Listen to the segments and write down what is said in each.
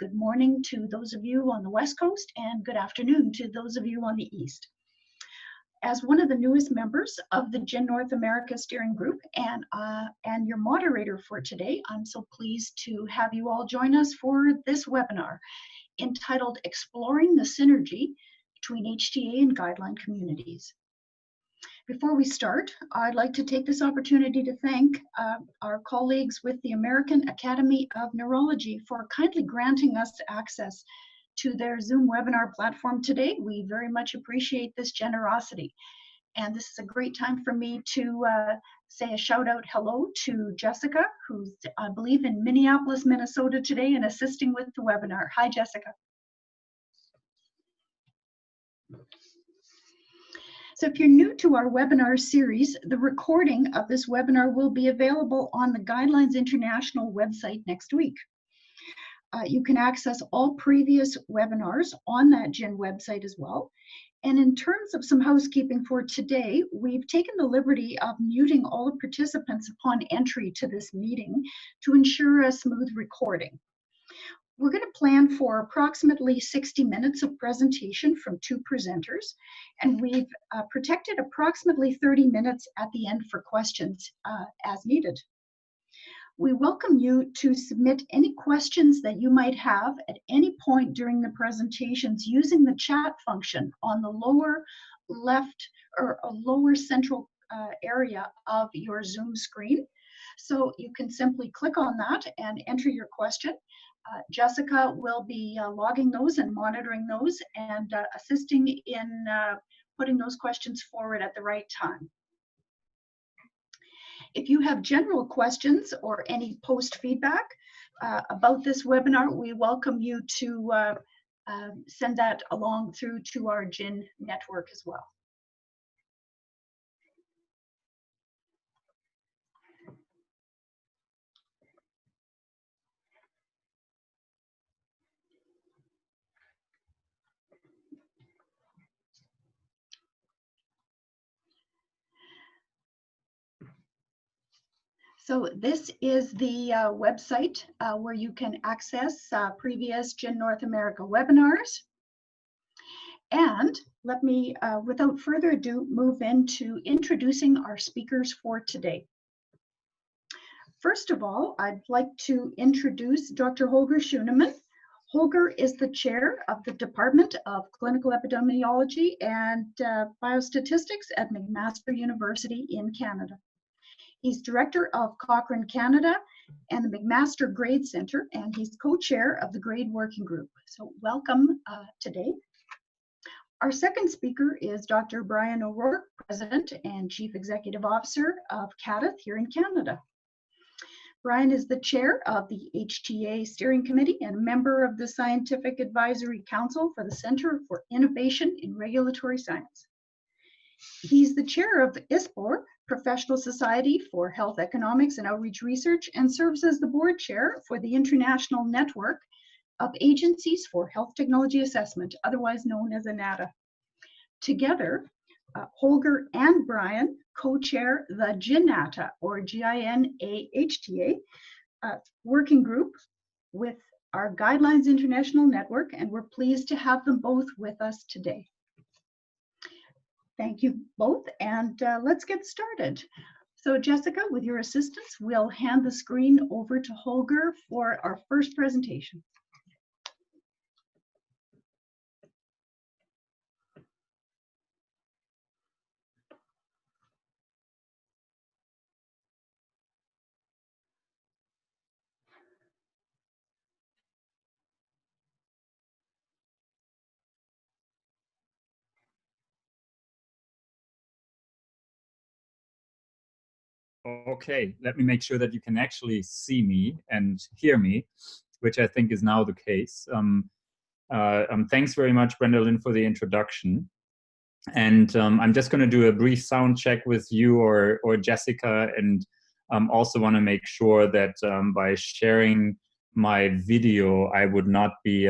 Good morning to those of you on the West Coast, and good afternoon to those of you on the East. As one of the newest members of the GIN North America Steering Group and your moderator for today, I'm so pleased to have you all join us for this webinar entitled Exploring the Synergy between HTA and Guideline Communities. Before we start, I'd like to take this opportunity to thank our colleagues with the American Academy of Neurology for kindly granting us access to their Zoom webinar platform today. We very much appreciate this generosity. And this is a great time for me to say a shout out hello to Jessica, who's, I believe, in Minneapolis, Minnesota today and assisting with the webinar. Hi, Jessica. So if you're new to our webinar series, the recording of this webinar will be available on the Guidelines International website next week. You can access all previous webinars on that GIN website as well. And in terms of some housekeeping for today, we've taken the liberty of muting all the participants upon entry to this meeting to ensure a smooth recording. We're going to plan for approximately 60 minutes of presentation from two presenters, and we've protected approximately 30 minutes at the end for questions as needed. We welcome you to submit any questions that you might have at any point during the presentations using the chat function on the lower left or lower central area of your Zoom screen. So you can simply click on that and enter your question. Jessica will be logging those and monitoring those and assisting in putting those questions forward at the right time. If you have general questions or any post feedback about this webinar, we welcome you to send that along through to our GIN network as well. So this is the website where you can access previous GIN North America webinars. And let me, without further ado, move into introducing our speakers for today. First of all, I'd like to introduce Dr. Holger Schoenemann. Holger is the chair of the Department of Clinical Epidemiology and Biostatistics at McMaster University in Canada. He's director of Cochrane Canada and the McMaster Grade Center, and he's co-chair of the Grade Working Group. So welcome today. Our second speaker is Dr. Brian O'Rourke, President and Chief Executive Officer of CADTH here in Canada. Brian is the chair of the HTA Steering Committee and a member of the Scientific Advisory Council for the Center for Innovation in Regulatory Science. He's the chair of the ISPOR, Professional Society for Health Economics and Outreach Research, and serves as the board chair for the International Network of Agencies for Health Technology Assessment, otherwise known as INATA. Together, Holger and Brian co-chair the GINATA, or GINA-HTA, working group with our Guidelines International Network, and we're pleased to have them both with us today. Thank you both, and let's get started. So Jessica, with your assistance, we'll hand the screen over to Holger for our first presentation. Okay, let me make sure that you can actually see me and hear me, which I think is now the case. Thanks very much, Brenda-Lynn, for the introduction. And I'm just going to do a brief sound check with you or Jessica, and also want to make sure that by sharing my video, I would not be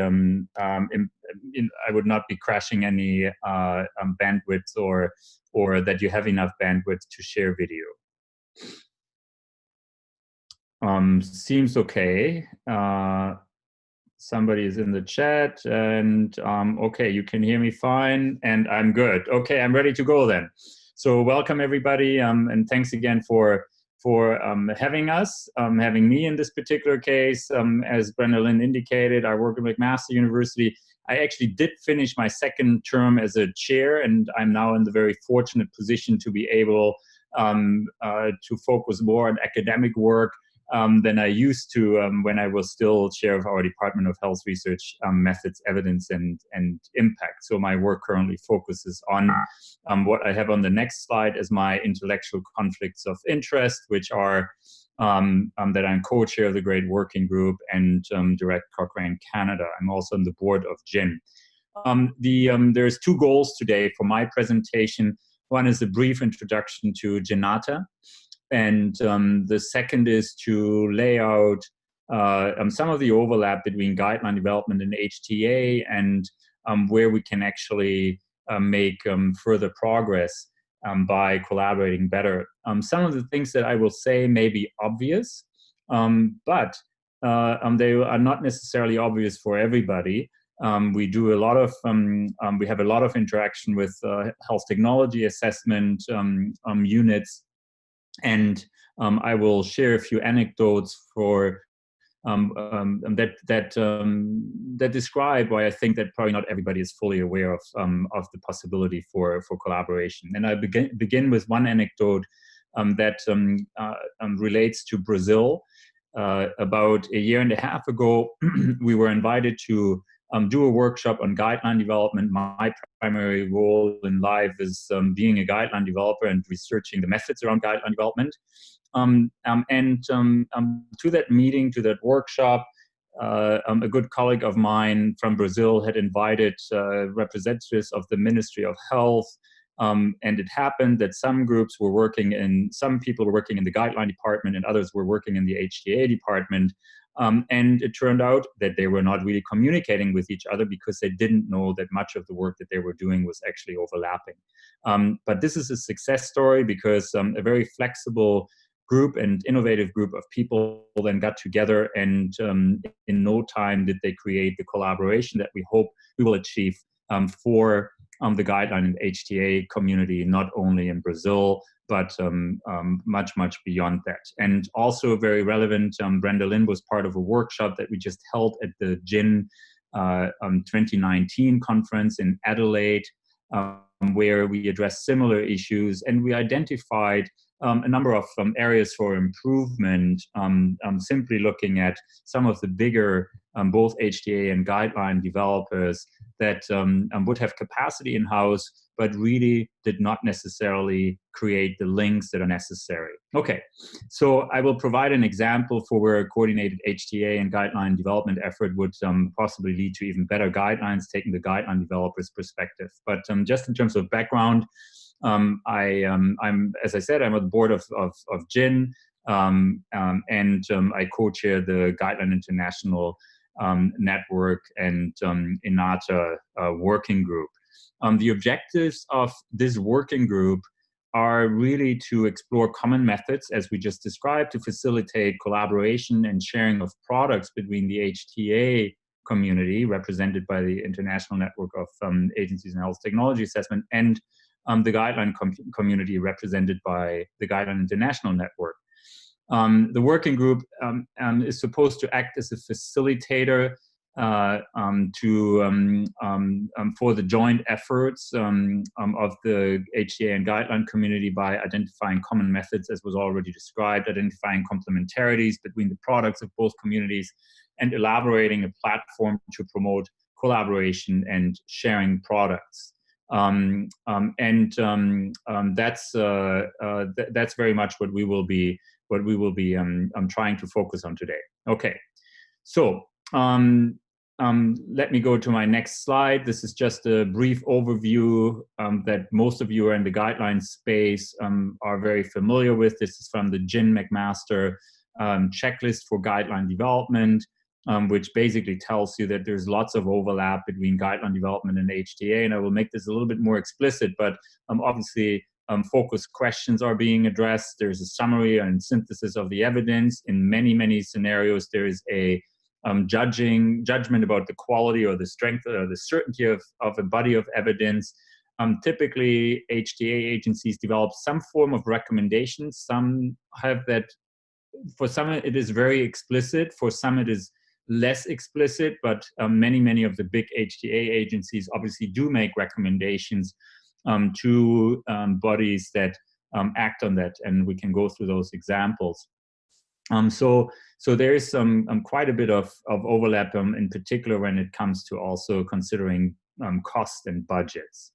crashing any bandwidth, or that you have enough bandwidth to share video. Seems okay. somebody is in the chat, and okay, you can hear me fine, and I'm good. Okay, I'm ready to go then. So welcome everybody, and thanks again for having us, having me in this particular case. As Brenda Lynn indicated, I work at McMaster University. I actually did finish my second term as a chair, and I'm now in the very fortunate position to be able to focus more on academic work than I used to when I was still chair of our Department of Health Research, Methods, Evidence, and Impact. So my work currently focuses on what I have on the next slide as my intellectual conflicts of interest, which are that I'm co-chair of the Great Working Group and direct Cochrane Canada. I'm also on the board of GIN. There's two goals today for my presentation. One is a brief introduction to GINATA, and the second is to lay out some of the overlap between guideline development and HTA, and where we can actually make further progress by collaborating better. Some of the things that I will say may be obvious, but they are not necessarily obvious for everybody. We do a lot of, we have a lot of interaction with health technology assessment units, and I will share a few anecdotes for that describe why I think that probably not everybody is fully aware of the possibility for collaboration. And I begin with one anecdote that relates to Brazil. About a year and a half ago, we were invited to do a workshop on guideline development. My primary role in life is being a guideline developer and researching the methods around guideline development. To that meeting, to that workshop, a good colleague of mine from Brazil had invited representatives of the Ministry of Health, and it happened that some people were working in the guideline department and others were working in the HTA department. And it turned out that they were not really communicating with each other because they didn't know that much of the work that they were doing was actually overlapping. But this is a success story because a very flexible group and innovative group of people then got together, and in no time did they create the collaboration that we hope we will achieve for the guideline and HTA community, not only in Brazil, but much, much beyond that. And also very relevant, Brenda Lynn was part of a workshop that we just held at the GIN 2019 conference in Adelaide, where we addressed similar issues, and we identified a number of areas for improvement, simply looking at some of the bigger both HTA and guideline developers that would have capacity in-house, but really did not necessarily create the links that are necessary. Okay, so I will provide an example for where a coordinated HTA and guideline development effort would possibly lead to even better guidelines, taking the guideline developer's perspective. But just in terms of background, I'm, as I said, I'm on the board of GIN, and I co-chair the Guideline International Network and INATA working group. The objectives of this working group are really to explore common methods, as we just described, to facilitate collaboration and sharing of products between the HTA community, represented by the International Network of Agencies and Health Technology Assessment, and the guideline community represented by the Guideline International Network. The working group is supposed to act as a facilitator for the joint efforts of the HTA and guideline community by identifying common methods, as was already described, identifying complementarities between the products of both communities, and elaborating a platform to promote collaboration and sharing products. That's very much what we will be trying to focus on today. Okay, so let me go to my next slide. This is just a brief overview that most of you are in the guidelines space are very familiar with. This is from the GIN McMaster checklist for guideline development, which basically tells you that there's lots of overlap between guideline development and HTA. And I will make this a little bit more explicit, but obviously focused questions are being addressed. There's a summary and synthesis of the evidence. In many, many scenarios, there is a judgment about the quality or the strength or the certainty of a body of evidence. Typically, HTA agencies develop some form of recommendations. Some have that. For some, it is very explicit. For some, it is less explicit. But many of the big HTA agencies obviously do make recommendations to bodies that act on that, and we can go through those examples. So there is quite a bit of overlap, in particular when it comes to also considering cost and budgets.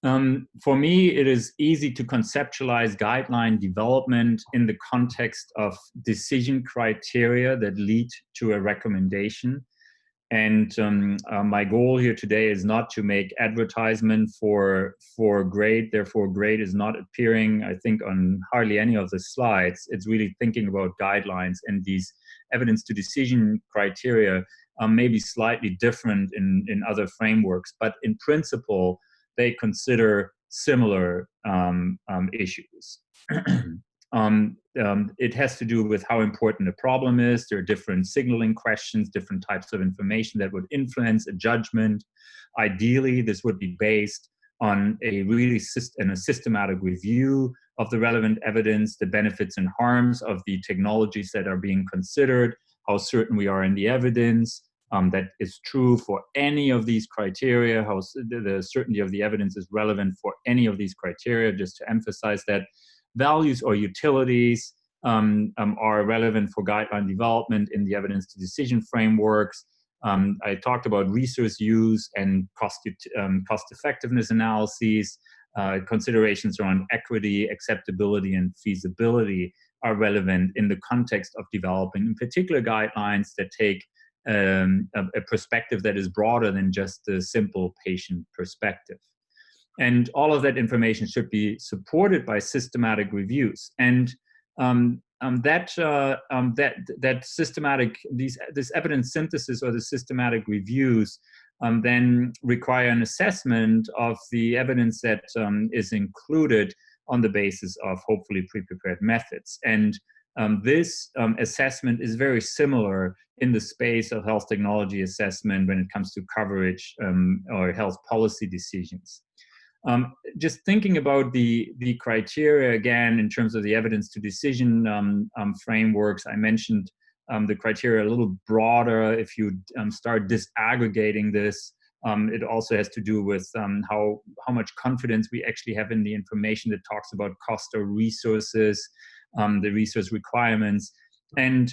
For me, it is easy to conceptualize guideline development in the context of decision criteria that lead to a recommendation. And my goal here today is not to make advertisement for GRADE. Therefore, GRADE is not appearing, I think, on hardly any of the slides. It's really thinking about guidelines, and these evidence to decision criteria may be slightly different in other frameworks, but in principle, they consider similar issues. It has to do with how important a problem is. There are different signaling questions, different types of information that would influence a judgment. Ideally, this would be based on a really systematic review of the relevant evidence, the benefits and harms of the technologies that are being considered, how certain we are in the evidence. That is true for any of these criteria, how the certainty of the evidence is relevant for any of these criteria, just to emphasize that. Values or utilities are relevant for guideline development in the evidence to decision frameworks. I talked about resource use and cost effectiveness analyses. Considerations around equity, acceptability, and feasibility are relevant in the context of developing, in particular, guidelines that take a perspective that is broader than just the simple patient perspective. And all of that information should be supported by systematic reviews. And that systematic, this evidence synthesis or the systematic reviews then require an assessment of the evidence that is included on the basis of hopefully pre-prepared methods. And this assessment is very similar in the space of health technology assessment when it comes to coverage or health policy decisions. Just thinking about the criteria again in terms of the evidence to decision frameworks, I mentioned the criteria a little broader. If you start disaggregating this, it also has to do with how much confidence we actually have in the information that talks about cost or resources, the resource requirements, and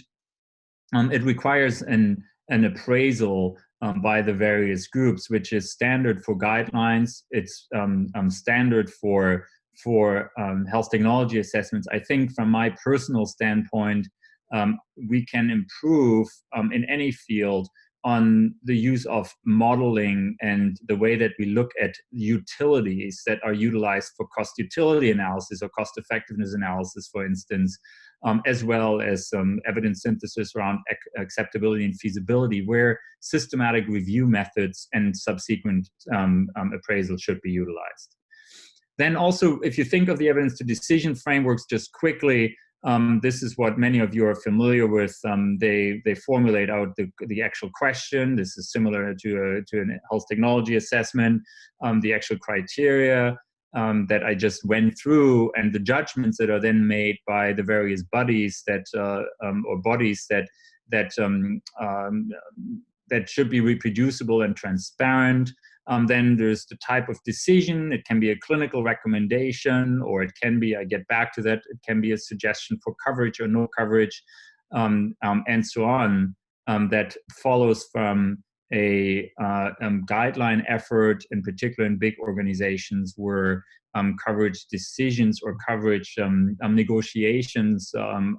it requires an appraisal by the various groups, which is standard for guidelines. It's standard for health technology assessments. I think from my personal standpoint, we can improve in any field on the use of modeling and the way that we look at utilities that are utilized for cost utility analysis or cost effectiveness analysis, for instance, as well as evidence synthesis around acceptability and feasibility, where systematic review methods and subsequent appraisal should be utilized. Then also, if you think of the evidence to decision frameworks, just quickly, this is what many of you are familiar with. They formulate out the actual question. This is similar to an health technology assessment. The actual criteria that I just went through, and the judgments that are then made by the various bodies that or bodies that should be reproducible and transparent. Then there's the type of decision. It can be a clinical recommendation, or it can be, I get back to that, it can be a suggestion for coverage or no coverage, and so on, that follows from a guideline effort, in particular in big organizations where coverage decisions or coverage negotiations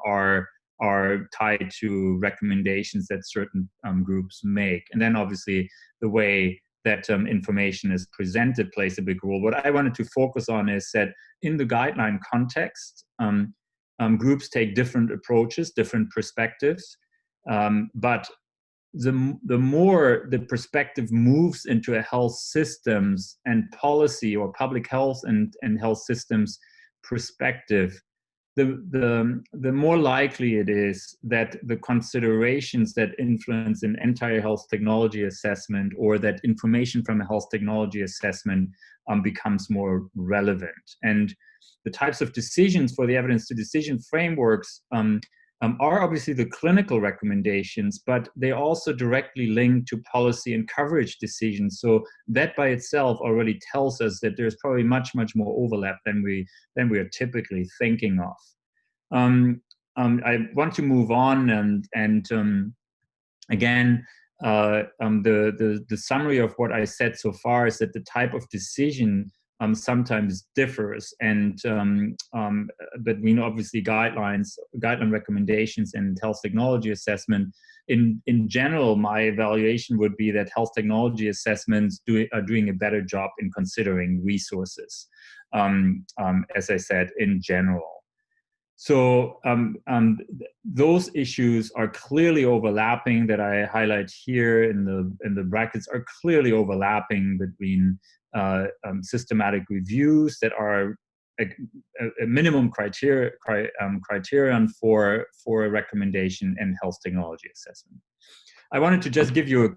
are tied to recommendations that certain groups make. And then obviously the way that information is presented plays a big role. What I wanted to focus on is that in the guideline context, groups take different approaches, different perspectives, but the more the perspective moves into a health systems and policy or public health and health systems perspective, the more likely it is that the considerations that influence an entire health technology assessment, or that information from a health technology assessment becomes more relevant. And the types of decisions for the evidence to decision frameworks are obviously the clinical recommendations, but they also directly link to policy and coverage decisions. So that by itself already tells us that there's probably much more overlap than we are typically thinking of. I want to move on, and again, the summary of what I said so far is that the type of decision sometimes differs, and between obviously guideline recommendations and health technology assessment. In general, my evaluation would be that health technology assessments are doing a better job in considering resources, as I said, in general. So those issues are clearly overlapping, that I highlight here in the brackets, are clearly overlapping between systematic reviews that are a minimum criterion for a recommendation and health technology assessment. I wanted to just give you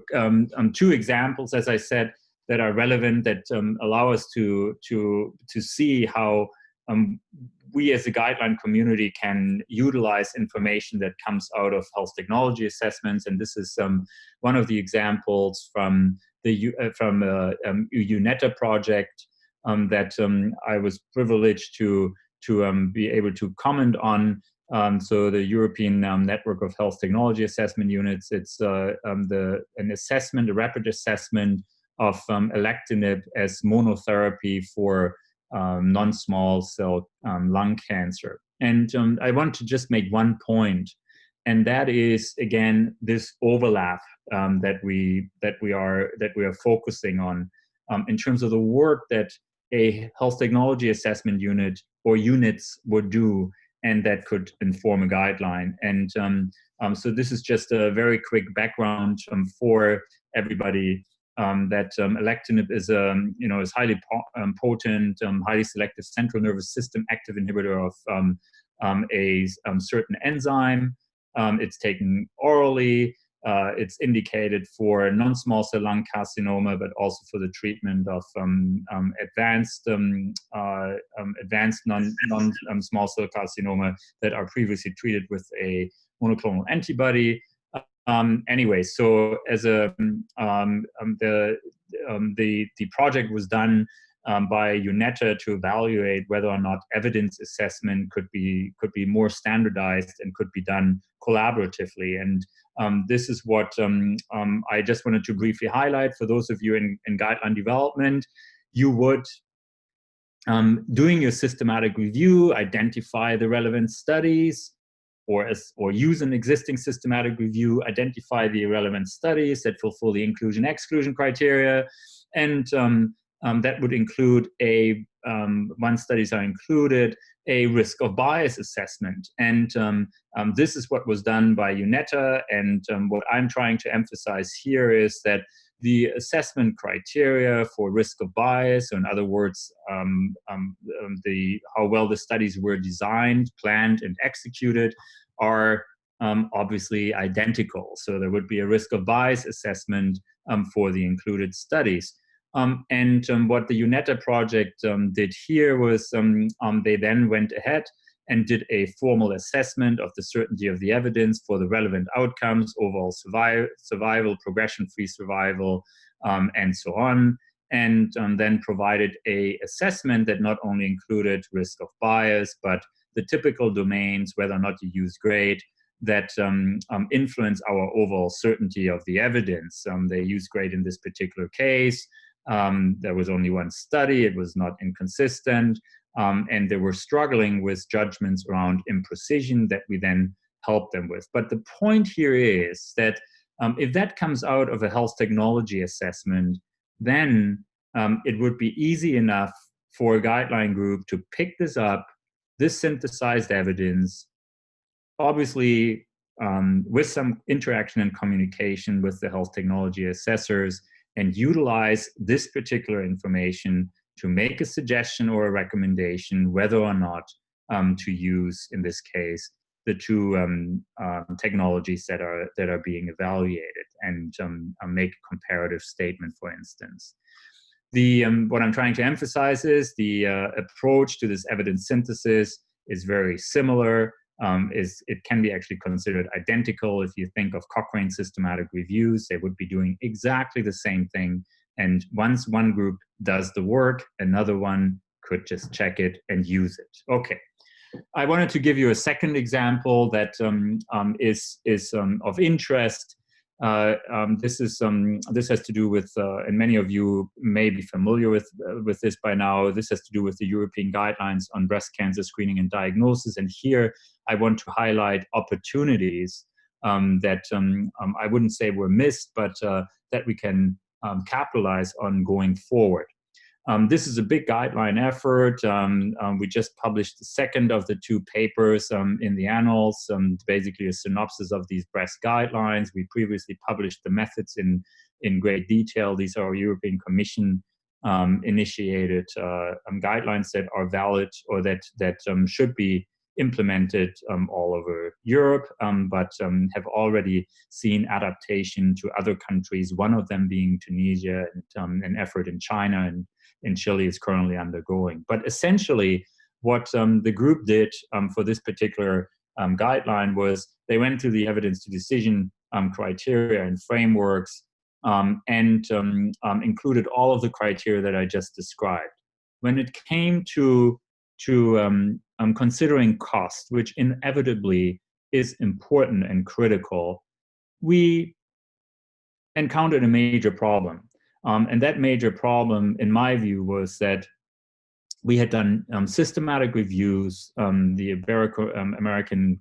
two examples, as I said, that are relevant, that allow us to see how we as a guideline community can utilize information that comes out of health technology assessments. And this is one of the examples from the UNETA project that I was privileged to be able to comment on. So the European Network of Health Technology Assessment Units, it's a rapid assessment of alectinib as monotherapy for non-small cell lung cancer. And I want to just make one point, and that is, again, this overlap that we are focusing on in terms of the work that a health technology assessment unit or units would do, and that could inform a guideline. And so this is just a very quick background for everybody. That alectinib is is highly potent, highly selective central nervous system active inhibitor of a certain enzyme. It's taken orally. It's indicated for non-small cell lung carcinoma, but also for the treatment of advanced non-small cell carcinoma that are previously treated with a monoclonal antibody. Anyway, so as the project was done by UNETA to evaluate whether or not evidence assessment could be more standardized and could be done collaboratively. And this is what I just wanted to briefly highlight for those of you in guideline development. You would, doing your systematic review, identify the relevant studies, or use an existing systematic review, identify the relevant studies that fulfill the inclusion-exclusion criteria, and that would include once studies are included, a risk of bias assessment. And this is what was done by UNETA, and what I'm trying to emphasize here is that the assessment criteria for risk of bias, or in other words, how well the studies were designed, planned, and executed, are obviously identical. So there would be a risk of bias assessment for the included studies. And what the UNETA project did here was they then went ahead and did a formal assessment of the certainty of the evidence for the relevant outcomes, overall survival, progression-free survival, and so on. And then provided an assessment that not only included risk of bias, but the typical domains, whether or not you use grade, that influence our overall certainty of the evidence. They use grade in this particular case. There was only one study. It was not inconsistent. And they were struggling with judgments around imprecision that we then helped them with. But the point here is that if that comes out of a health technology assessment, then it would be easy enough for a guideline group to pick this up, this synthesized evidence, obviously with some interaction and communication with the health technology assessors, and utilize this particular information to make a suggestion or a recommendation whether or not to use, in this case, the two technologies that are being evaluated and make a comparative statement, for instance. What I'm trying to emphasize is the approach to this evidence synthesis is very similar. It can be actually considered identical. If you think of Cochrane systematic reviews, they would be doing exactly the same thing. And once one group does the work, another one could just check it and use it. Okay. I wanted to give you a second example that is of interest. This has to do with, and many of you may be familiar with this by now. This has to do with the European guidelines on breast cancer screening and diagnosis. And here I want to highlight opportunities that I wouldn't say were missed, but that we can capitalize on going forward. This is a big guideline effort. We just published the second of the two papers in the annals, basically a synopsis of these breast guidelines. We previously published the methods in great detail. These are European Commission initiated guidelines that are valid or that should be implemented all over Europe, but have already seen adaptation to other countries, one of them being Tunisia, and an effort in China and in Chile is currently undergoing. But essentially, what the group did for this particular guideline was they went through the evidence to decision criteria and frameworks and included all of the criteria that I just described. When it came to considering cost, which inevitably is important and critical, we encountered a major problem. And that major problem, in my view, was that we had done systematic reviews. The American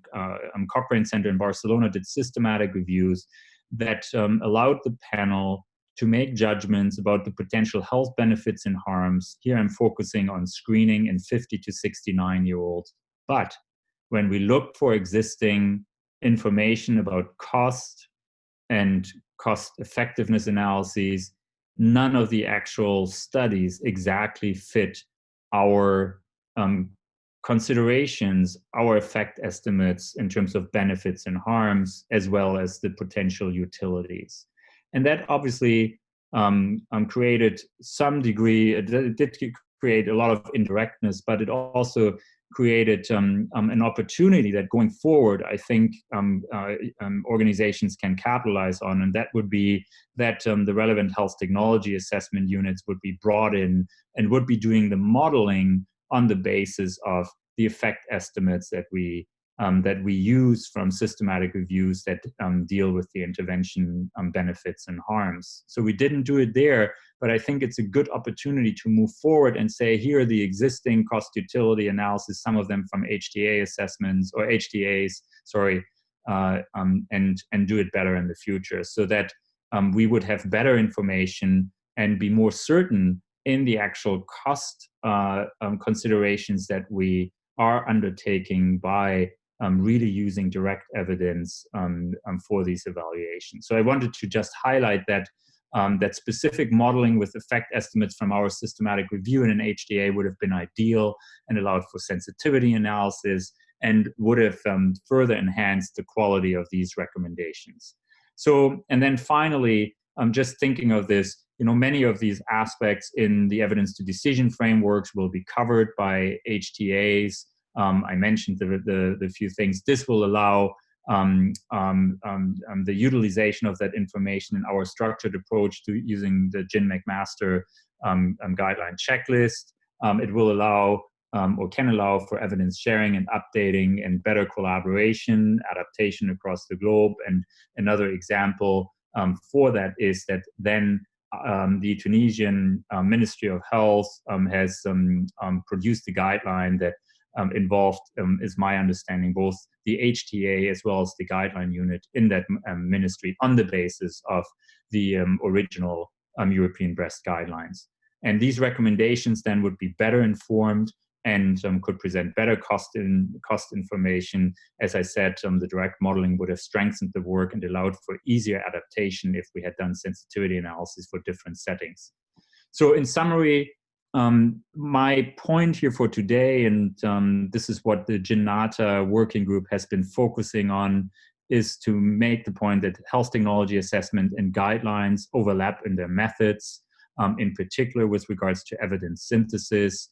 Cochrane Center in Barcelona did systematic reviews that allowed the panel to make judgments about the potential health benefits and harms. Here I'm focusing on screening in 50 to 69-year-olds. But when we looked for existing information about cost and cost effectiveness analyses, none of the actual studies exactly fit our considerations, our effect estimates in terms of benefits and harms, as well as the potential utilities. And that obviously created some degree, it did create a lot of indirectness, but it also created an opportunity that going forward, I think organizations can capitalize on, and that would be that the relevant health technology assessment units would be brought in and would be doing the modeling on the basis of the effect estimates that we use from systematic reviews that deal with the intervention benefits and harms. So we didn't do it there, but I think it's a good opportunity to move forward and say, here are the existing cost utility analysis, some of them from HTA assessments or HTAs, sorry, and do it better in the future so that we would have better information and be more certain in the actual cost considerations that we are undertaking by really using direct evidence for these evaluations. So I wanted to just highlight that that specific modeling with effect estimates from our systematic review in an HTA would have been ideal and allowed for sensitivity analysis and would have further enhanced the quality of these recommendations. So, and then finally, I'm just thinking of this, many of these aspects in the evidence to decision frameworks will be covered by HTAs. I mentioned the few things. This will allow the utilization of that information in our structured approach to using the McMaster guideline checklist. It will allow or can allow for evidence sharing and updating and better collaboration, adaptation across the globe. And another example for that is that then the Tunisian Ministry of Health has produced a guideline that involved, is my understanding, both the HTA as well as the guideline unit in that ministry on the basis of the original European breast guidelines. And these recommendations then would be better informed and could present better cost information. As I said, the direct modeling would have strengthened the work and allowed for easier adaptation if we had done sensitivity analysis for different settings. So in summary, My point here for today, and this is what the GINATA working group has been focusing on, is to make the point that health technology assessment and guidelines overlap in their methods, in particular with regards to evidence synthesis,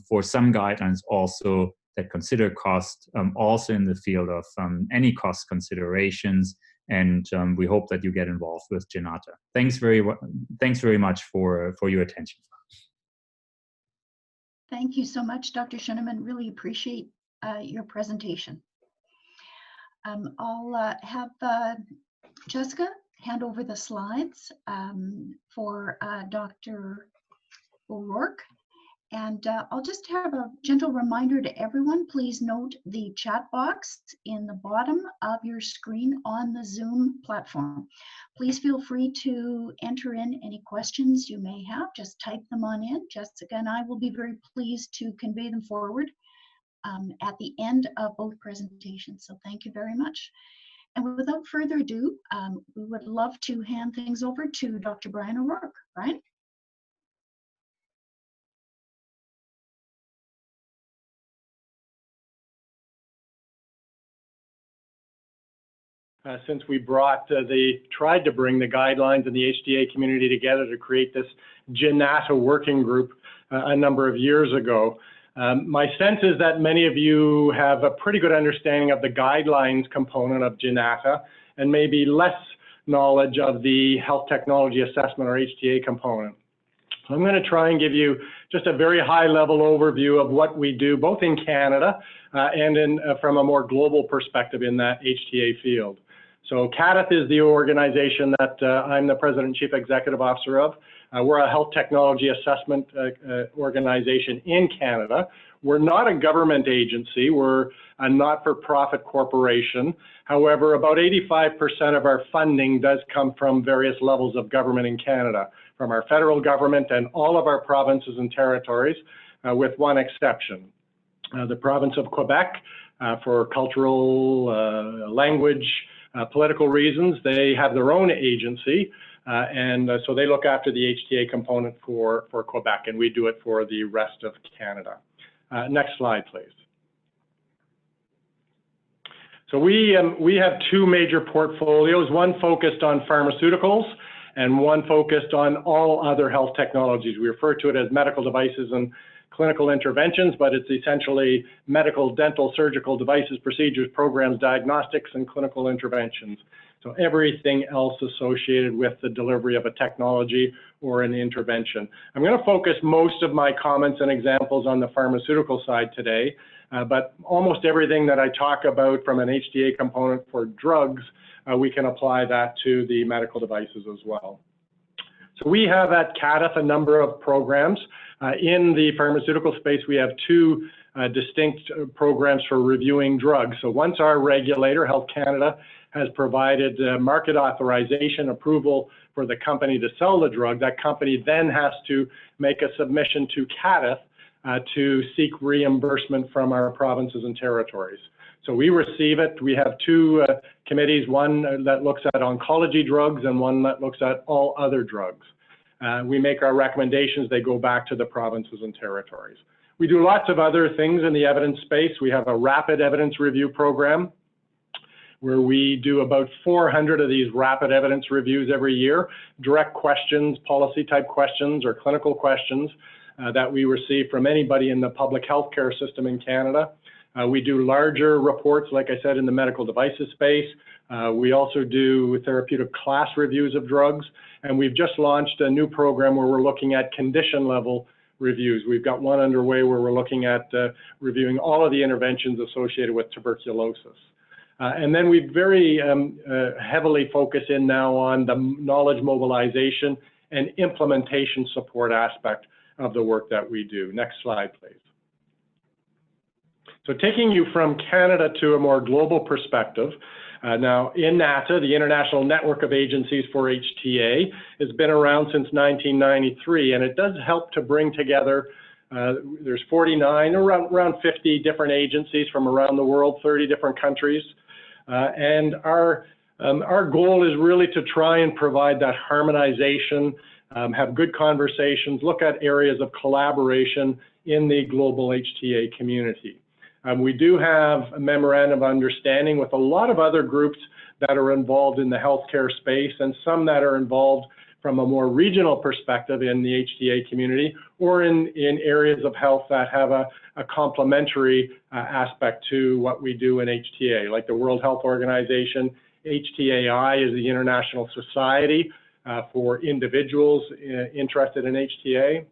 for some guidelines also that consider cost, also in the field of any cost considerations. And we hope that you get involved with GINATA. Thanks very much for your attention. Thank you so much, Dr. Schoenemann. Really appreciate your presentation. I'll have Jessica hand over the slides for Dr. O'Rourke. And I'll just have a gentle reminder to everyone, please note the chat box in the bottom of your screen on the Zoom platform. Please feel free to enter in any questions you may have, just type them on in. Jessica and I will be very pleased to convey them forward at the end of both presentations. So thank you very much. And without further ado, we would love to hand things over to Dr. Brian O'Rourke. Brian? Since we tried to bring the guidelines and the HTA community together to create this GINATA working group a number of years ago. My sense is that many of you have a pretty good understanding of the guidelines component of GINATA and maybe less knowledge of the health technology assessment or HTA component. So I'm going to try and give you just a very high level overview of what we do both in Canada and from a more global perspective in that HTA field. So CADIF is the organization that I'm the President and Chief Executive Officer of. We're a health technology assessment organization in Canada. We're not a government agency. We're a not-for-profit corporation. However, about 85% of our funding does come from various levels of government in Canada, from our federal government and all of our provinces and territories, with one exception. The province of Quebec, for cultural, language, political reasons, they have their own agency, and so they look after the HTA component for Quebec, and we do it for the rest of Canada. Next slide, please. So we have two major portfolios, one focused on pharmaceuticals and one focused on all other health technologies. We refer to it as medical devices and clinical interventions, but it's essentially medical, dental, surgical devices, procedures, programs, diagnostics, and clinical interventions. So everything else associated with the delivery of a technology or an intervention. I'm going to focus most of my comments and examples on the pharmaceutical side today, but almost everything that I talk about from an HTA component for drugs, we can apply that to the medical devices as well. So we have at CADIF a number of programs. In the pharmaceutical space, we have two distinct programs for reviewing drugs. So once our regulator, Health Canada, has provided market authorization approval for the company to sell the drug, that company then has to make a submission to CADIF to seek reimbursement from our provinces and territories. So we receive it. We have two committees, one that looks at oncology drugs and one that looks at all other drugs. We make our recommendations. They go back to the provinces and territories. We do lots of other things in the evidence space. We have a rapid evidence review program where we do about 400 of these rapid evidence reviews every year, direct questions, policy type questions, or clinical questions that we receive from anybody in the public healthcare system in Canada. We do larger reports, like I said, in the medical devices space. We also do therapeutic class reviews of drugs, and we've just launched a new program where we're looking at condition level reviews. We've got one underway where we're looking at reviewing all of the interventions associated with tuberculosis. And then we very heavily focus in now on the knowledge mobilization and implementation support aspect of the work that we do. Next slide, please. So taking you from Canada to a more global perspective, now INNATA, the International Network of Agencies for HTA, has been around since 1993, and it does help to bring together, there's 49, around 50 different agencies from around the world, 30 different countries, and our Our goal is really to try and provide that harmonization, have good conversations, look at areas of collaboration in the global HTA community. We do have a memorandum of understanding with a lot of other groups that are involved in the healthcare space, and some that are involved from a more regional perspective in the HTA community, or in areas of health that have a complementary aspect to what we do in HTA, like the World Health Organization. HTAI is the International Society for individuals interested in HTA.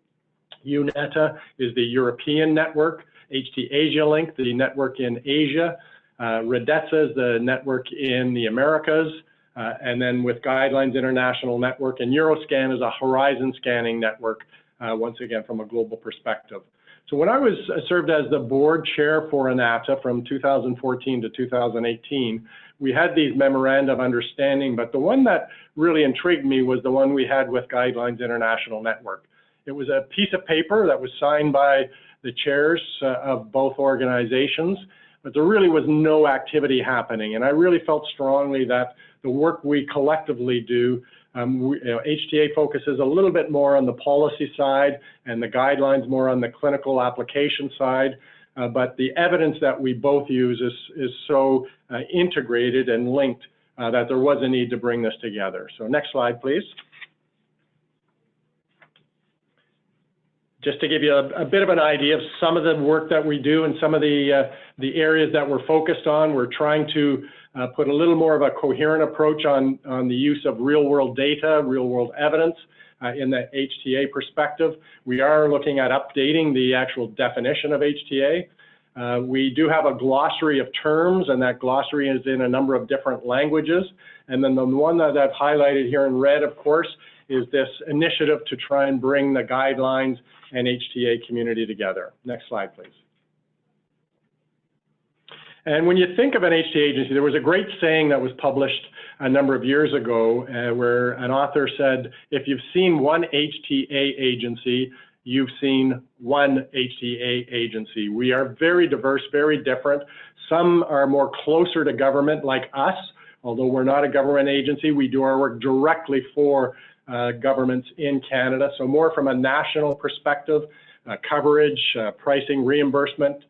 UNETA is the European network. HTA Asia Link, the network in Asia. REDETSA is the network in the Americas. And then with Guidelines International Network, and Euroscan is a horizon scanning network, once again from a global perspective. So when I was served as the board chair for INATA from 2014 to 2018, we had these memoranda of understanding, but the one that really intrigued me was the one we had with Guidelines International Network. It was a piece of paper that was signed by the chairs of both organizations, but there really was no activity happening. And I really felt strongly that the work we collectively do, HTA focuses a little bit more on the policy side and the guidelines more on the clinical application side. But the evidence that we both use is so integrated and linked that there was a need to bring this together. So next slide, please. Just to give you a bit of an idea of some of the work that we do and some of the areas that we're focused on, we're trying to put a little more of a coherent approach on the use of real-world data, real-world evidence in the HTA perspective. We are looking at updating the actual definition of HTA. We do have a glossary of terms, and that glossary is in a number of different languages. And then the one that I've highlighted here in red, of course, is this initiative to try and bring the guidelines and HTA community together. Next slide, please. And when you think of an HTA agency, there was a great saying that was published a number of years ago where an author said, if you've seen one HTA agency, you've seen one HTA agency. We are very diverse, very different. Some are more closer to government like us, although we're not a government agency. We do our work directly for governments in Canada. So more from a national perspective, coverage, pricing, reimbursement,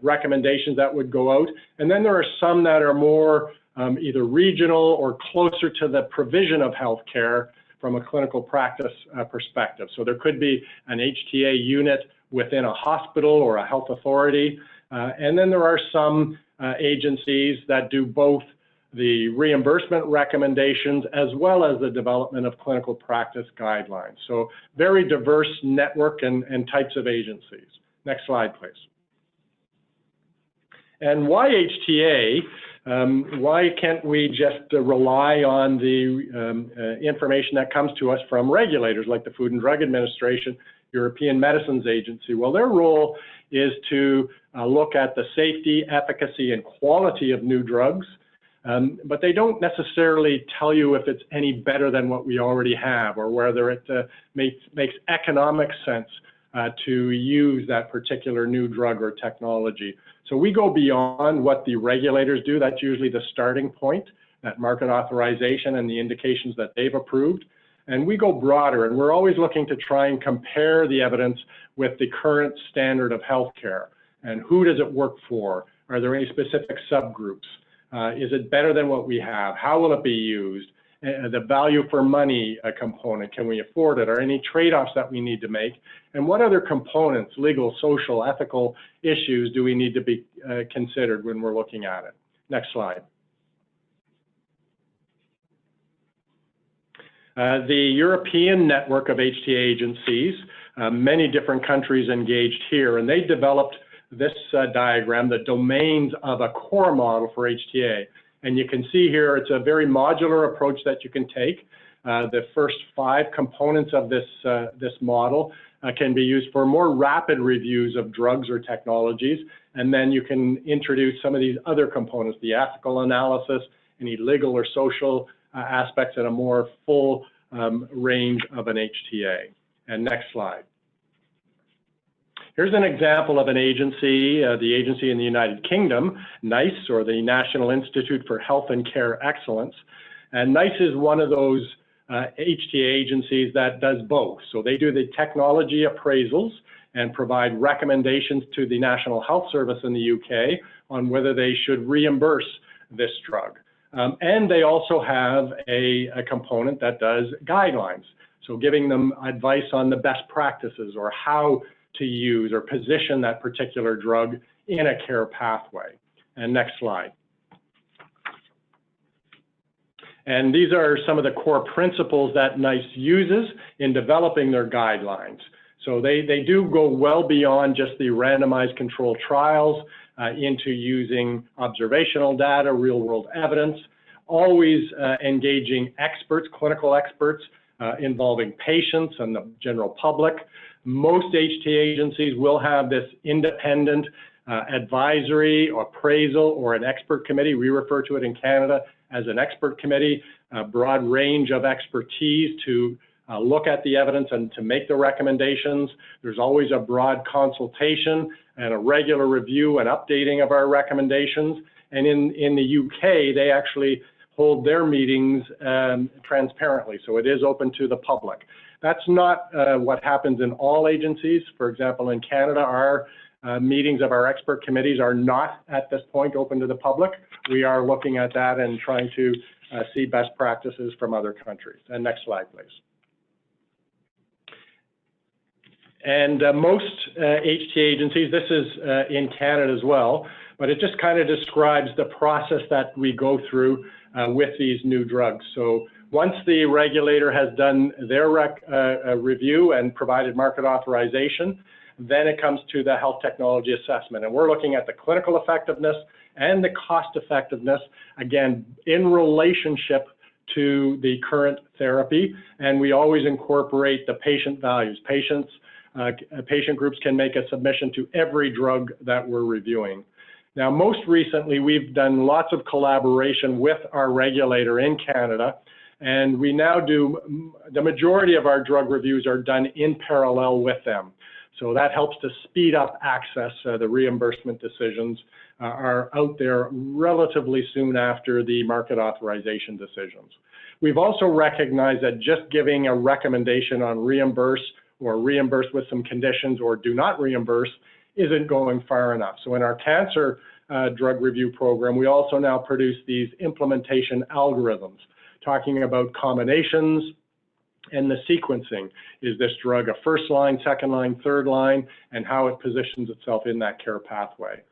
recommendations that would go out. And then there are some that are more either regional or closer to the provision of healthcare from a clinical practice perspective. So there could be an HTA unit within a hospital or a health authority. And then there are some agencies that do both the reimbursement recommendations as well as the development of clinical practice guidelines. So very diverse network and types of agencies. Next slide, please. And why HTA? Why can't we just rely on the information that comes to us from regulators like the Food and Drug Administration, European Medicines Agency? Well, their role is to look at the safety, efficacy, and quality of new drugs. But they don't necessarily tell you if it's any better than what we already have, or whether it makes economic sense to use that particular new drug or technology. So we go beyond what the regulators do. That's usually the starting point, that market authorization and the indications that they've approved. And we go broader, and we're always looking to try and compare the evidence with the current standard of healthcare. And who does it work for? Are there any specific subgroups? Is it better than what we have? How will it be used? The value for money component, can we afford it? Are any trade-offs that we need to make? And what other components, legal, social, ethical issues do we need to be considered when we're looking at it? Next slide. The European network of HTA agencies, many different countries engaged here, and they developed this diagram, the domains of a core model for HTA. And you can see here, it's a very modular approach that you can take. The first 5 components of this model can be used for more rapid reviews of drugs or technologies. And then you can introduce some of these other components, the ethical analysis, any legal or social aspects, and a more full range of an HTA. And next slide. Here's an example of an agency, the agency in the United Kingdom, NICE, or the National Institute for Health and Care Excellence. And NICE is one of those HTA agencies that does both. So they do the technology appraisals and provide recommendations to the National Health Service in the UK on whether they should reimburse this drug. And they also have a component that does guidelines. So giving them advice on the best practices or how to use or position that particular drug in a care pathway. And next slide. And these are some of the core principles that NICE uses in developing their guidelines. So they do go well beyond just the randomized controlled trials into using observational data, real world evidence, always engaging experts, clinical experts, involving patients and the general public. Most HTA agencies will have this independent advisory or appraisal or an expert committee. We refer to it in Canada as an expert committee, a broad range of expertise to look at the evidence and to make the recommendations. There's always a broad consultation and a regular review and updating of our recommendations. And in the UK, they actually hold their meetings transparently, so it is open to the public. That's not what happens in all agencies. For example, in Canada, our meetings of our expert committees are not at this point open to the public. We are looking at that and trying to see best practices from other countries. And next slide, please. And most HTA agencies, this is in Canada as well, but it just kind of describes the process that we go through with these new drugs. So once the regulator has done their review and provided market authorization, then it comes to the health technology assessment. And we're looking at the clinical effectiveness and the cost effectiveness, again, in relationship to the current therapy. And we always incorporate the patient values. Patient groups can make a submission to every drug that we're reviewing. Now, most recently, we've done lots of collaboration with our regulator in Canada, and we now do, the majority of our drug reviews are done in parallel with them. So that helps to speed up access. The reimbursement decisions are out there relatively soon after the market authorization decisions. We've also recognized that just giving a recommendation on reimburse or reimburse with some conditions or do not reimburse isn't going far enough. So in our cancer drug review program, we also now produce these implementation algorithms, talking about combinations and the sequencing. Is this drug a first line, second line, third line, and how it positions itself in that care pathway.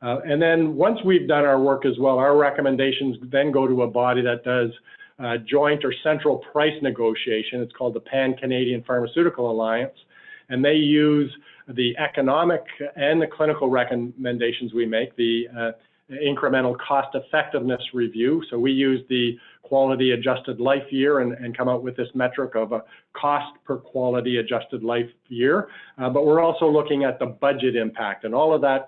And then once we've done our work as well, our recommendations then go to a body that does joint or central price negotiation. It's called the Pan-Canadian Pharmaceutical Alliance, and they use the economic and the clinical recommendations we make, the incremental cost effectiveness review. So we use the quality adjusted life year and come out with this metric of a cost per quality adjusted life year. But we're also looking at the budget impact, and all of that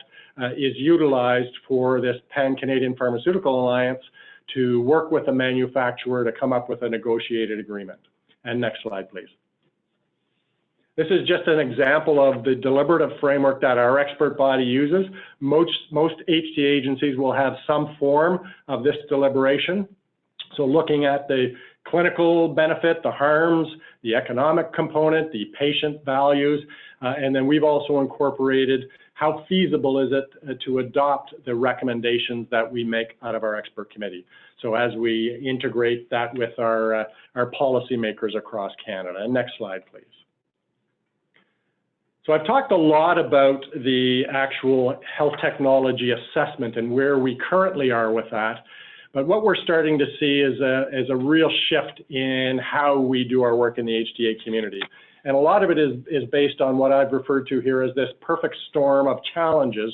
is utilized for this Pan-Canadian Pharmaceutical Alliance to work with a manufacturer to come up with a negotiated agreement. And next slide, please. This is just an example of the deliberative framework that our expert body uses. Most HTA agencies will have some form of this deliberation. So looking at the clinical benefit, the harms, the economic component, the patient values, and then we've also incorporated how feasible is it to adopt the recommendations that we make out of our expert committee. So as we integrate that with our policymakers across Canada. And next slide, please. So I've talked a lot about the actual health technology assessment and where we currently are with that. But what we're starting to see is a real shift in how we do our work in the HTA community. And a lot of it is based on what I've referred to here as this perfect storm of challenges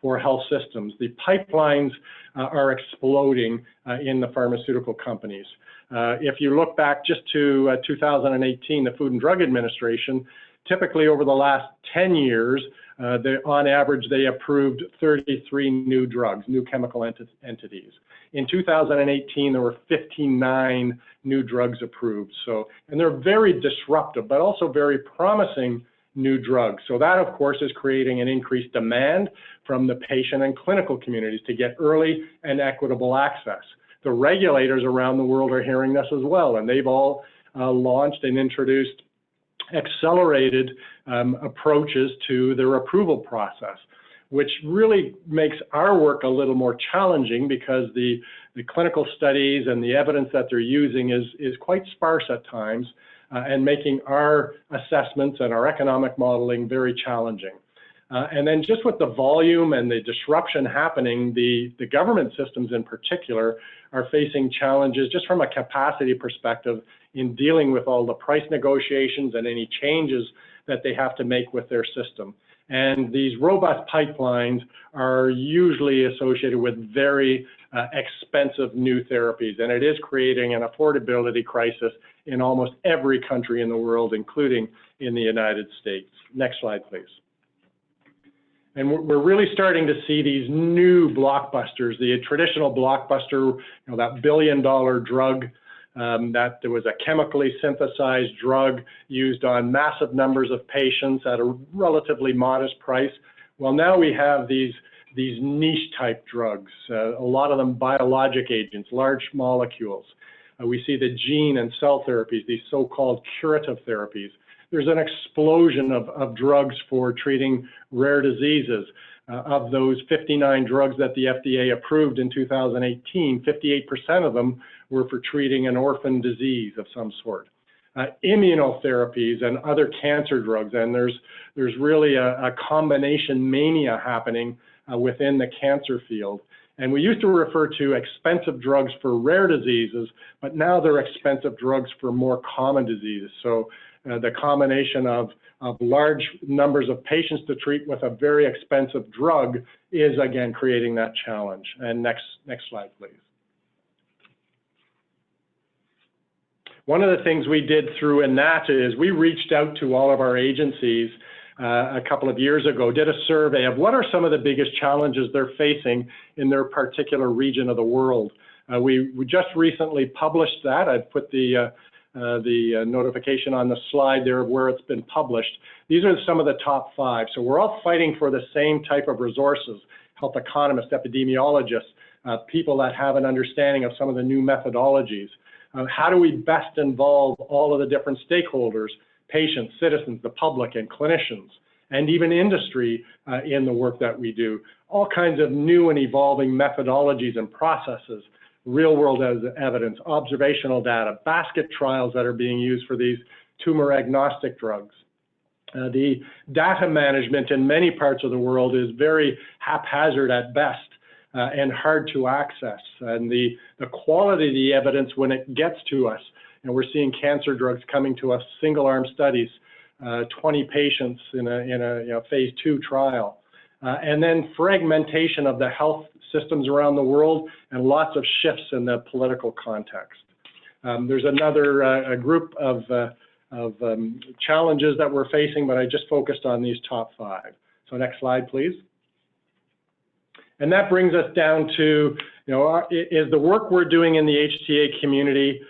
for health systems. The pipelines are exploding in the pharmaceutical companies. If you look back just to 2018, the Food and Drug Administration, typically over the last 10 years, on average, they approved 33 new drugs, new chemical entities. In 2018, there were 59 new drugs approved. So, and they're very disruptive, but also very promising new drugs. So that, of course, is creating an increased demand from the patient and clinical communities to get early and equitable access. The regulators around the world are hearing this as well, and they've all launched and introduced accelerated approaches to their approval process, which really makes our work a little more challenging because the clinical studies and the evidence that they're using is quite sparse at times, and making our assessments and our economic modeling very challenging. And then just with the volume and the disruption happening, the government systems in particular are facing challenges just from a capacity perspective in dealing with all the price negotiations and any changes that they have to make with their system. And these robust pipelines are usually associated with very expensive new therapies, and it is creating an affordability crisis in almost every country in the world, including in the United States. Next slide, please. And we're really starting to see these new blockbusters, the traditional blockbuster, that billion-dollar drug, that there was a chemically synthesized drug used on massive numbers of patients at a relatively modest price. Well, now we have these niche type drugs, a lot of them biologic agents, large molecules. We see the gene and cell therapies, these so-called curative therapies. There's an explosion of drugs for treating rare diseases. Of those 59 drugs that the FDA approved in 2018, 58% of them were for treating an orphan disease of some sort. Immunotherapies and other cancer drugs, and there's really a combination mania happening within the cancer field. And we used to refer to expensive drugs for rare diseases, but now they're expensive drugs for more common diseases. So the combination of large numbers of patients to treat with a very expensive drug is again creating that challenge. And next slide, please. One of the things we did through INATA is we reached out to all of our agencies a couple of years ago, did a survey of what are some of the biggest challenges they're facing in their particular region of the world. We just recently published that. I've put the notification on the slide there of where it's been published. These are some of the top 5. So we're all fighting for the same type of resources: health economists, epidemiologists, people that have an understanding of some of the new methodologies. How do we best involve all of the different stakeholders, patients, citizens, the public, and clinicians, and even industry in the work that we do? All kinds of new and evolving methodologies and processes, real-world evidence, observational data, basket trials that are being used for these tumor-agnostic drugs. The data management in many parts of the world is very haphazard at best and hard to access. And the quality of the evidence when it gets to us, and we're seeing cancer drugs coming to us, single-arm studies, 20 patients in a phase 2 trial. And then fragmentation of the health systems around the world and lots of shifts in the political context. There's another group of challenges that we're facing, but I just focused on these top 5. So next slide, please. And that brings us down to, is the work we're doing in the HTA community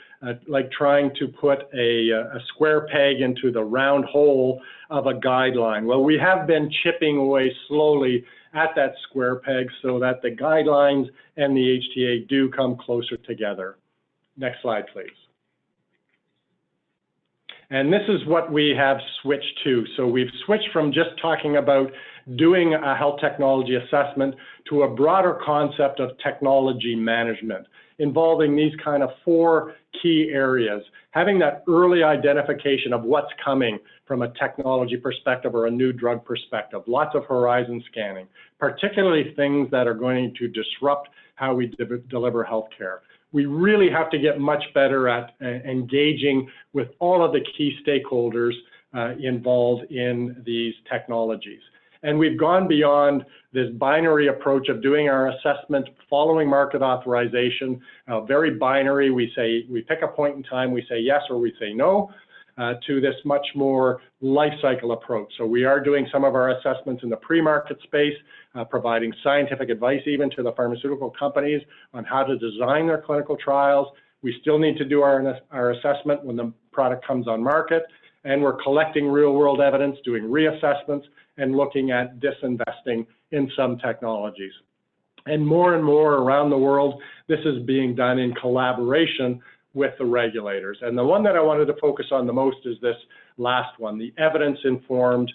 like trying to put a square peg into the round hole of a guideline? Well, we have been chipping away slowly at that square peg so that the guidelines and the HTA do come closer together. Next slide, please. And this is what we have switched to. So we've switched from just talking about doing a health technology assessment to a broader concept of technology management, involving these kind of 4 key areas. Having that early identification of what's coming from a technology perspective or a new drug perspective, lots of horizon scanning, particularly things that are going to disrupt how we deliver healthcare. We really have to get much better at engaging with all of the key stakeholders involved in these technologies. And we've gone beyond this binary approach of doing our assessment following market authorization, very binary. We pick a point in time, we say yes or we say no, to this much more life cycle approach. So we are doing some of our assessments in the pre-market space, providing scientific advice even to the pharmaceutical companies on how to design their clinical trials. We still need to do our assessment when the product comes on market. and we're collecting real-world evidence, doing reassessments, and looking at disinvesting in some technologies. And more around the world, this is being done in collaboration with the regulators. And the one that I wanted to focus on the most is this last one, the evidence-informed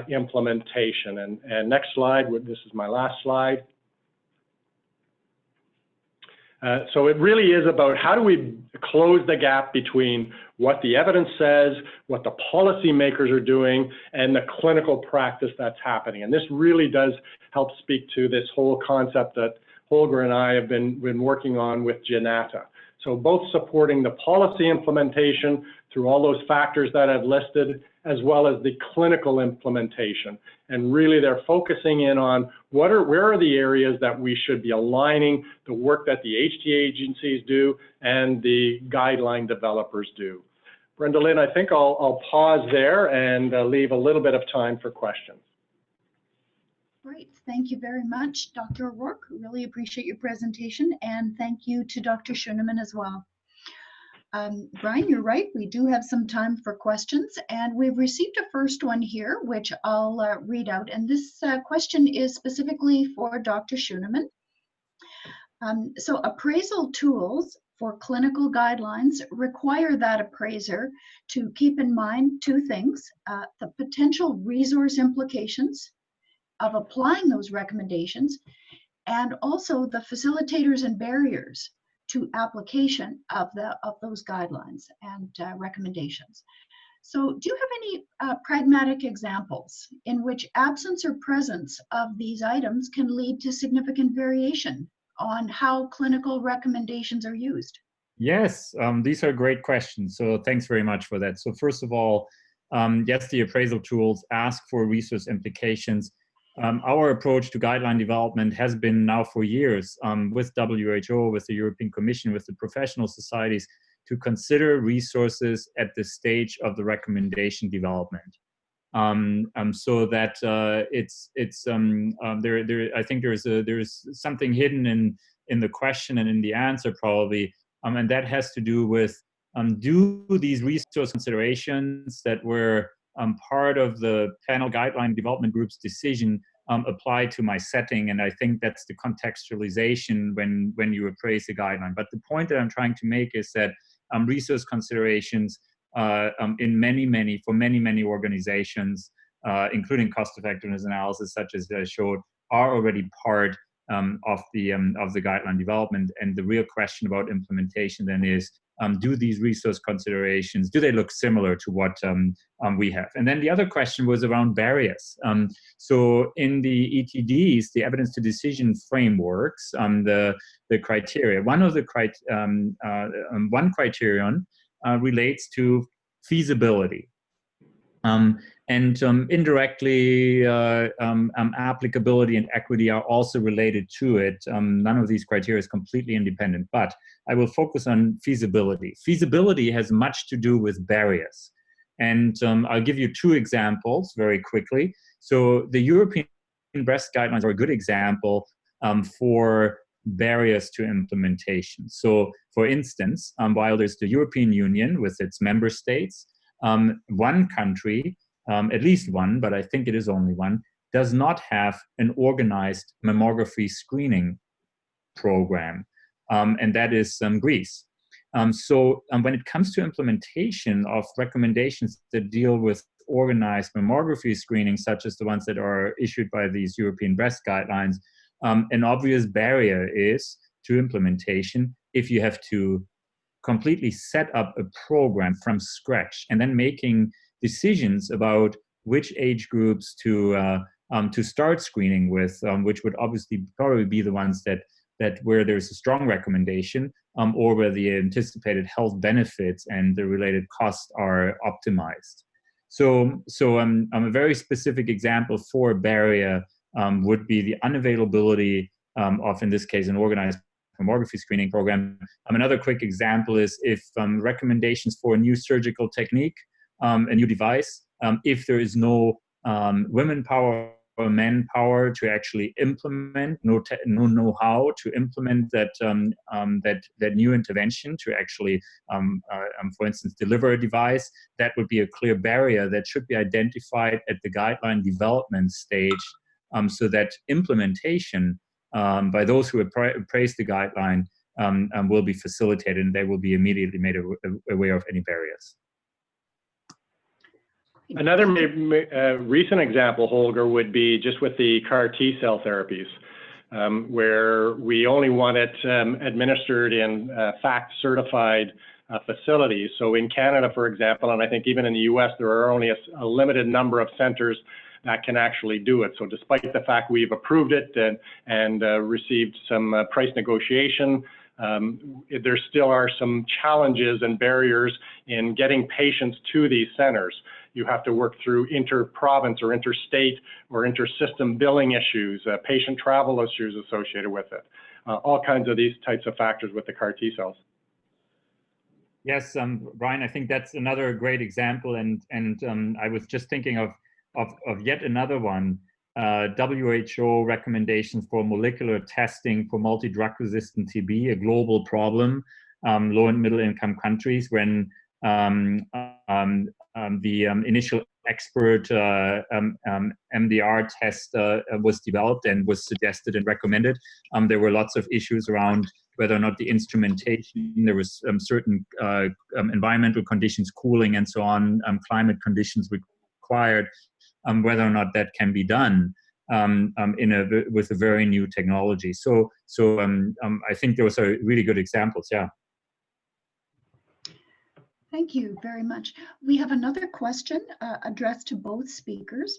implementation. And next slide, this is my last slide. So it really is about how do we close the gap between what the evidence says, what the policymakers are doing, and the clinical practice that's happening. And this really does help speak to this whole concept that Holger and I have been working on with Janata. So both supporting the policy implementation through all those factors that I've listed, as well as the clinical implementation. And really they're focusing in on where are the areas that we should be aligning the work that the HTA agencies do and the guideline developers do. Brenda Lynn, I think I'll pause there and leave a little bit of time for questions. Great, thank you very much, Dr. O'Rourke. Really appreciate your presentation, and thank you to Dr. Schoeneman as well. Brian, you're right, we do have some time for questions, and we've received a first one here, which I'll read out. And this question is specifically for Dr. Schoeneman. So appraisal tools for clinical guidelines require that appraiser to keep in mind two things: the potential resource implications of applying those recommendations, and also the facilitators and barriers to application of those guidelines and recommendations. So do you have any pragmatic examples in which absence or presence of these items can lead to significant variation on how clinical recommendations are used? Yes, these are great questions. So thanks very much for that. So first of all, yes, the appraisal tools ask for resource implications. Our approach to guideline development has been now for years with WHO, with the European Commission, with the professional societies, to consider resources at the stage of the recommendation development. So that I think there's something hidden in the question and in the answer probably, and that has to do with do these resource considerations that were part of the panel guideline development group's decision apply to my setting. And I think that's the contextualization when you appraise a guideline. But the point that I'm trying to make is that resource considerations in many organizations, including cost effectiveness analysis, such as I showed, are already part of the guideline development. And the real question about implementation then is, do these resource considerations, do they look similar to what we have? And then the other question was around barriers. So in the ETDs, the evidence to decision frameworks, the criteria, one criterion relates to feasibility. And indirectly, applicability and equity are also related to it. None of these criteria is completely independent, but I will focus on feasibility. Feasibility has much to do with barriers. And I'll give you two examples very quickly. So the European breast guidelines are a good example for barriers to implementation. So for instance, while there's the European Union with its member states, one country, at least one, but I think it is only one, does not have an organized mammography screening program, and that is Greece. So when it comes to implementation of recommendations that deal with organized mammography screening, such as the ones that are issued by these European breast guidelines, an obvious barrier is to implementation if you have to completely set up a program from scratch and then making decisions about which age groups to start screening with, which would obviously probably be the ones that where there's a strong recommendation or where the anticipated health benefits and the related costs are optimized. So a very specific example for a barrier would be the unavailability of, in this case, an organized mammography screening program. Another quick example is if recommendations for a new surgical technique, a new device, if there is no women power manpower to actually implement, no know-how to implement that that new intervention to actually, for instance, deliver a device. That would be a clear barrier that should be identified at the guideline development stage, so that implementation by those who appraise the guideline will be facilitated, and they will be immediately made aware of any barriers. Another recent example, Holger, would be just with the CAR T-cell therapies, where we only want it administered in FACT-certified facilities. So in Canada, for example, and I think even in the US, there are only a limited number of centers that can actually do it. So despite the fact we've approved it and received some price negotiation, there still are some challenges and barriers in getting patients to these centers. You have to work through inter-province or interstate or inter-system billing issues, patient travel issues associated with it, all kinds of these types of factors with the CAR T cells. Yes, Brian, I think that's another great example, and I was just thinking of yet another one. WHO recommendations for molecular testing for multi-drug resistant TB, a global problem, low and middle income countries, when the initial expert MDR test was developed and was suggested and recommended. There were lots of issues around whether or not the instrumentation, there was certain environmental conditions, cooling and so on, climate conditions required, whether or not that can be done with a very new technology. So I think those are really good examples, yeah. Thank you very much. We have another question addressed to both speakers.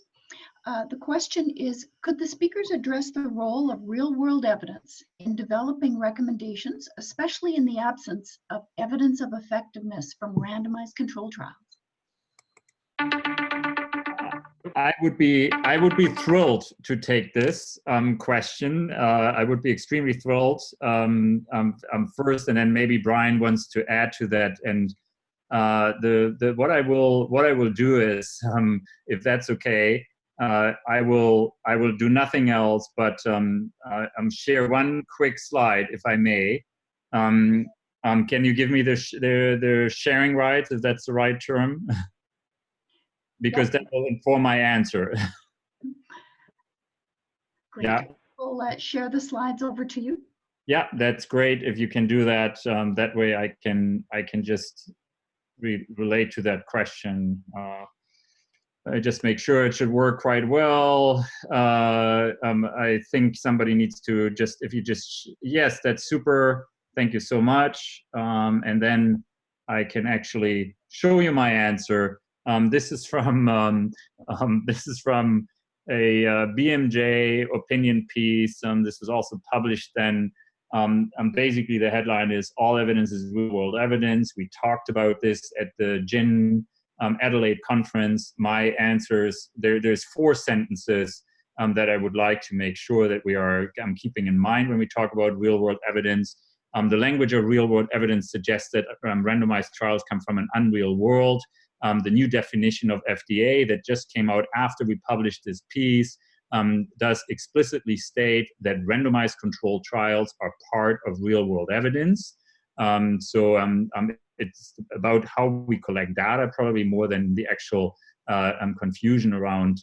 The question is, could the speakers address the role of real-world evidence in developing recommendations, especially in the absence of evidence of effectiveness from randomized controlled trials? I would be thrilled to take this question. I would be extremely thrilled first, and then maybe Brian wants to add to that. And what I will do is, if that's okay, I will do nothing else but share one quick slide, if I may. Can you give me the sharing rights, if that's the right term? Because that will inform my answer. Great. Yeah. We'll share the slides over to you. Yeah, that's great. If you can do that, that way I can just relate to that question. I just make sure it should work quite well. I think somebody needs to just, yes, that's super. Thank you so much. And then I can actually show you my answer. This is from a BMJ opinion piece. This was also published then. Basically, the headline is "All evidence is real-world evidence." We talked about this at the GIN Adelaide conference. My answers, there's 4 sentences that I would like to make sure that we are keeping in mind when we talk about real-world evidence. The language of real-world evidence suggests that randomized trials come from an unreal world. The new definition of FDA that just came out after we published this piece does explicitly state that randomized controlled trials are part of real-world evidence. It's about how we collect data, probably more than the actual confusion around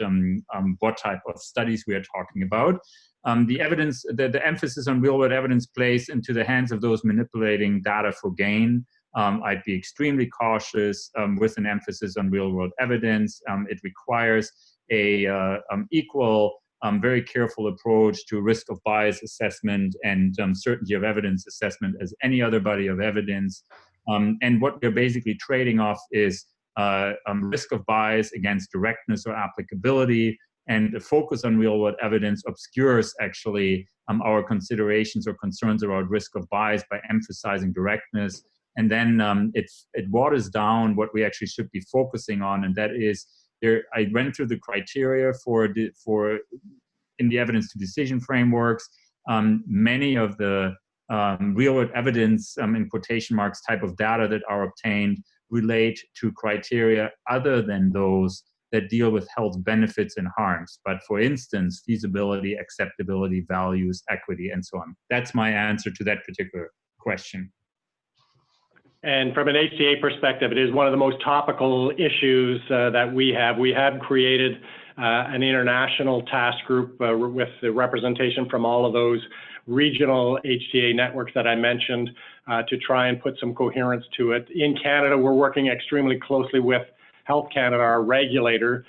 what type of studies we are talking about. The evidence, the emphasis on real-world evidence plays into the hands of those manipulating data for gain. I'd be extremely cautious with an emphasis on real-world evidence. It requires a equal, very careful approach to risk of bias assessment and certainty of evidence assessment as any other body of evidence. And what we're basically trading off is risk of bias against directness or applicability, and the focus on real-world evidence obscures actually our considerations or concerns around risk of bias by emphasizing directness. And then it waters down what we actually should be focusing on, and that is, I went through the criteria in the evidence to decision frameworks. Many of the real-world evidence, in quotation marks, type of data that are obtained relate to criteria other than those that deal with health benefits and harms, but for instance, feasibility, acceptability, values, equity, and so on. That's my answer to that particular question. And from an HTA perspective, it is one of the most topical issues that we have. We have created an international task group with the representation from all of those regional HTA networks that I mentioned to try and put some coherence to it. In Canada, we're working extremely closely with Health Canada, our regulator,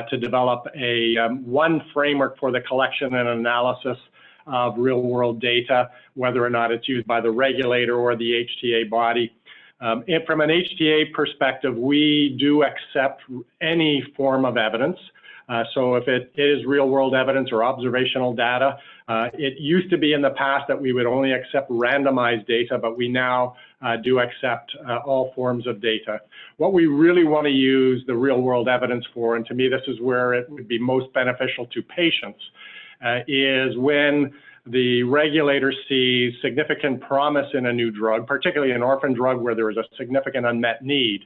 to develop a one framework for the collection and analysis of real-world data, whether or not it's used by the regulator or the HTA body. From an HTA perspective, we do accept any form of evidence. So if it is real-world evidence or observational data, it used to be in the past that we would only accept randomized data, but we now do accept all forms of data. What we really want to use the real-world evidence for, and to me this is where it would be most beneficial to patients, is when the regulator sees significant promise in a new drug, particularly an orphan drug where there is a significant unmet need,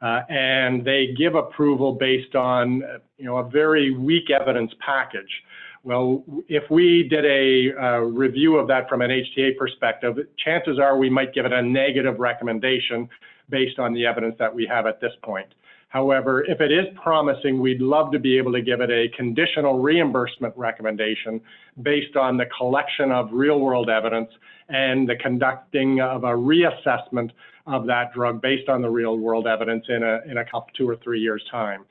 and they give approval based on a very weak evidence package. Well, if we did a review of that from an HTA perspective, chances are we might give it a negative recommendation based on the evidence that we have at this point. However, if it is promising, we'd love to be able to give it a conditional reimbursement recommendation based on the collection of real-world evidence and the conducting of a reassessment of that drug based on the real-world evidence in a couple, 2 or 3 years' time.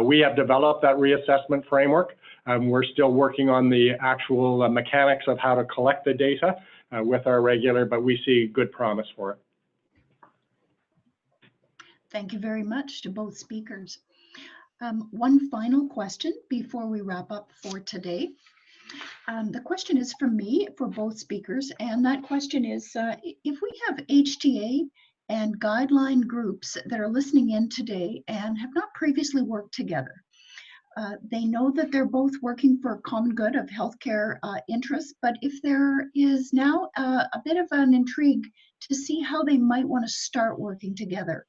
We have developed that reassessment framework. We're still working on the actual mechanics of how to collect the data with our regulator, but we see good promise for it. Thank you very much to both speakers. One final question before we wrap up for today. The question is from me for both speakers, and that question is, if we have HTA and guideline groups that are listening in today and have not previously worked together, they know that they're both working for a common good of healthcare interests, but if there is now a bit of an intrigue to see how they might want to start working together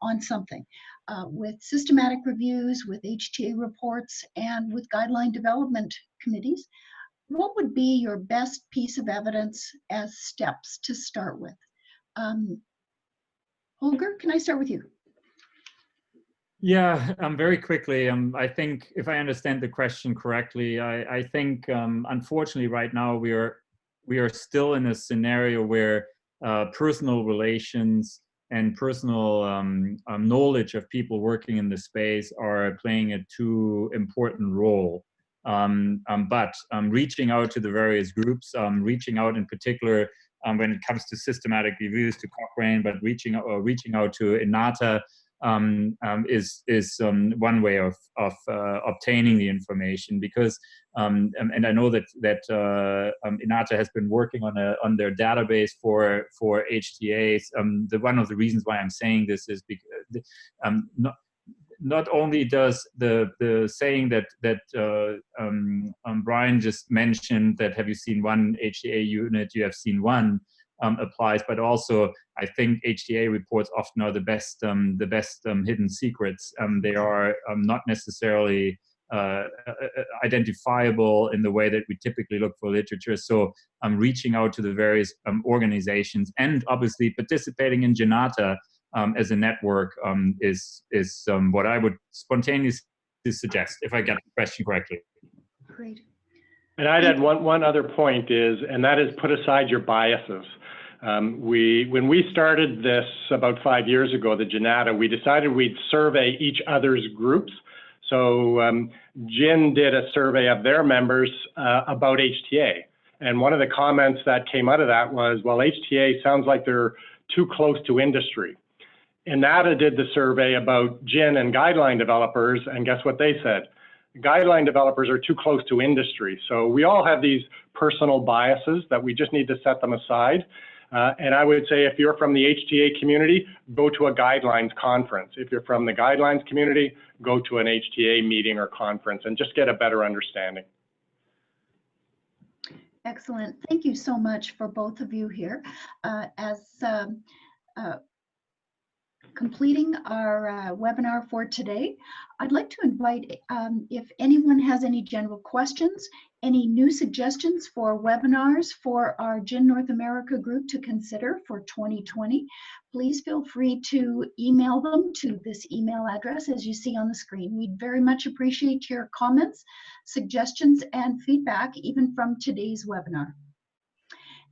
on something with systematic reviews, with HTA reports, and with guideline development committees, what would be your best piece of evidence as steps to start with? Holger, can I start with you? Yeah, very quickly. I think if I understand the question correctly, I think unfortunately right now we are still in a scenario where personal relations and personal knowledge of people working in the space are playing a too important role. But reaching out to the various groups, reaching out in particular when it comes to systematic reviews to Cochrane, but reaching out to INATA is one way of obtaining the information, because and I know that INATA has been working on their database for HTAs. One of the reasons why I'm saying this is because not only does the saying that Brian just mentioned, that have you seen one HTA unit, you have seen one, applies, but also I think HTA reports often are the best hidden secrets. They are not necessarily identifiable in the way that we typically look for literature. So reaching out to the various organizations and obviously participating in Janata as a network is what I would spontaneously suggest, if I get the question correctly. Great. And I'd add one other point is, and that is put aside your biases. When we started this about 5 years ago, the Janata, we decided we'd survey each other's groups. So GIN did a survey of their members about HTA. And one of the comments that came out of that was, well, HTA sounds like they're too close to industry. INATA did the survey about GIN and guideline developers, and guess what they said? Guideline developers are too close to industry. So we all have these personal biases that we just need to set them aside. And I would say if you're from the HTA community, go to a guidelines conference. If you're from the guidelines community, go to an HTA meeting or conference and just get a better understanding. Excellent. Thank you so much for both of you here. completing our webinar for today. I'd like to invite if anyone has any general questions, any new suggestions for webinars for our GIN North America group to consider for 2020, please feel free to email them to this email address as you see on the screen. We'd very much appreciate your comments, suggestions, and feedback, even from today's webinar.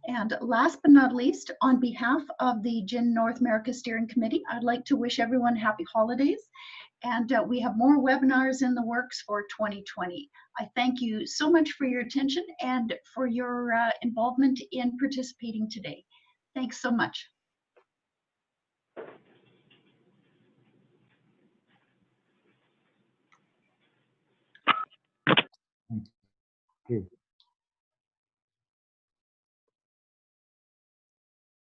And last but not least, on behalf of the GIN North America Steering Committee, I'd like to wish everyone happy holidays. And we have more webinars in the works for 2020. I thank you so much for your attention and for your involvement in participating today. Thanks so much. Thank you.